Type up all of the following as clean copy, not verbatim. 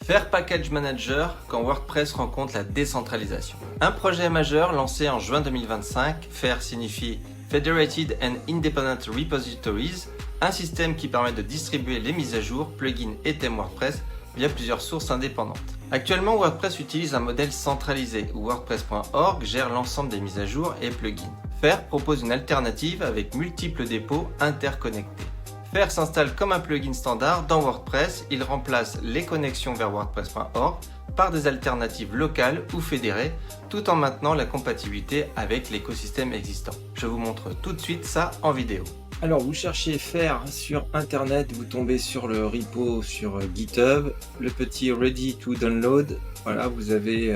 Faire Package Manager quand WordPress rencontre la décentralisation. Un projet majeur lancé en juin 2025, FAIR signifie Federated and Independent Repositories, un système qui permet de distribuer les mises à jour, plugins et thèmes WordPress via plusieurs sources indépendantes. Actuellement, WordPress utilise un modèle centralisé où WordPress.org gère l'ensemble des mises à jour et plugins. FAIR propose une alternative avec multiples dépôts interconnectés. FAIR s'installe comme un plugin standard dans WordPress, il remplace les connexions vers WordPress.org par des alternatives locales ou fédérées, tout en maintenant la compatibilité avec l'écosystème existant. Je vous montre tout de suite ça en vidéo. Alors vous cherchez FAIR sur internet, vous tombez sur le repo sur GitHub, le petit Ready to Download, voilà vous avez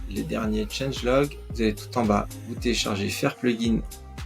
les derniers changelogs, vous avez tout en bas, vous téléchargez FAIR plugin,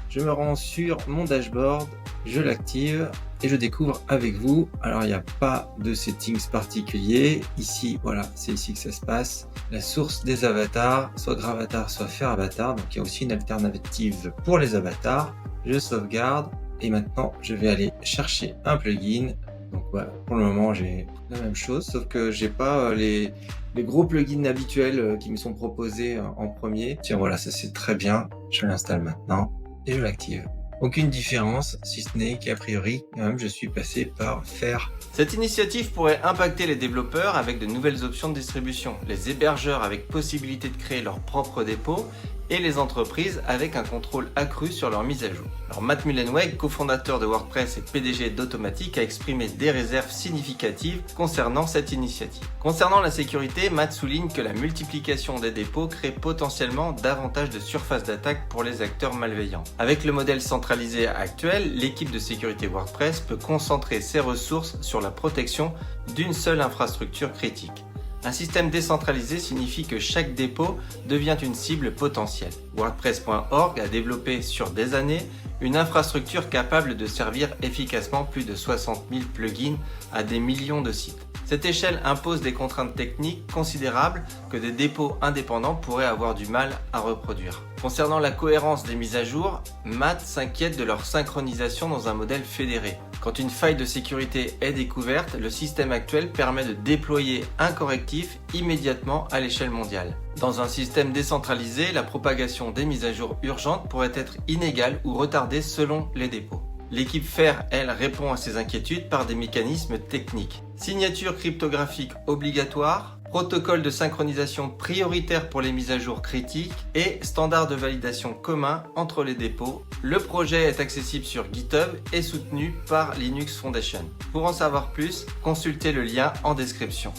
je me rends sur mon dashboard, je l'active et je découvre avec vous. Alors il n'y a pas de settings particuliers, ici voilà c'est ici que ça se passe, la source des avatars, soit Gravatar soit FAIR Avatar, donc il y a aussi une alternative pour les avatars, je sauvegarde. Et maintenant, je vais aller chercher un plugin. Donc voilà, pour le moment, j'ai la même chose, sauf que j'ai pas les gros plugins habituels qui me sont proposés en premier. Tiens, voilà, ça c'est très bien. Je l'installe maintenant et je l'active. Aucune différence, si ce n'est qu'a priori, quand même, je suis passé par FAIR. Cette initiative pourrait impacter les développeurs avec de nouvelles options de distribution, les hébergeurs avec possibilité de créer leur propre dépôt et les entreprises avec un contrôle accru sur leur mise à jour. Alors Matt Mullenweg, cofondateur de WordPress et PDG d'Automatic, a exprimé des réserves significatives concernant cette initiative. Concernant la sécurité, Matt souligne que la multiplication des dépôts crée potentiellement davantage de surface d'attaque pour les acteurs malveillants. Avec le modèle centralisé actuel, l'équipe de sécurité WordPress peut concentrer ses ressources sur la protection d'une seule infrastructure critique. Un système décentralisé signifie que chaque dépôt devient une cible potentielle. WordPress.org a développé sur des années une infrastructure capable de servir efficacement plus de 60 000 plugins à des millions de sites. Cette échelle impose des contraintes techniques considérables que des dépôts indépendants pourraient avoir du mal à reproduire. Concernant la cohérence des mises à jour, Matt s'inquiète de leur synchronisation dans un modèle fédéré. Quand une faille de sécurité est découverte, le système actuel permet de déployer un correctif immédiatement à l'échelle mondiale. Dans un système décentralisé, la propagation des mises à jour urgentes pourrait être inégale ou retardée selon les dépôts. L'équipe FAIR, elle, répond à ces inquiétudes par des mécanismes techniques. Signature cryptographique obligatoire, protocole de synchronisation prioritaire pour les mises à jour critiques et standard de validation commun entre les dépôts. Le projet est accessible sur GitHub et soutenu par Linux Foundation. Pour en savoir plus, consultez le lien en description.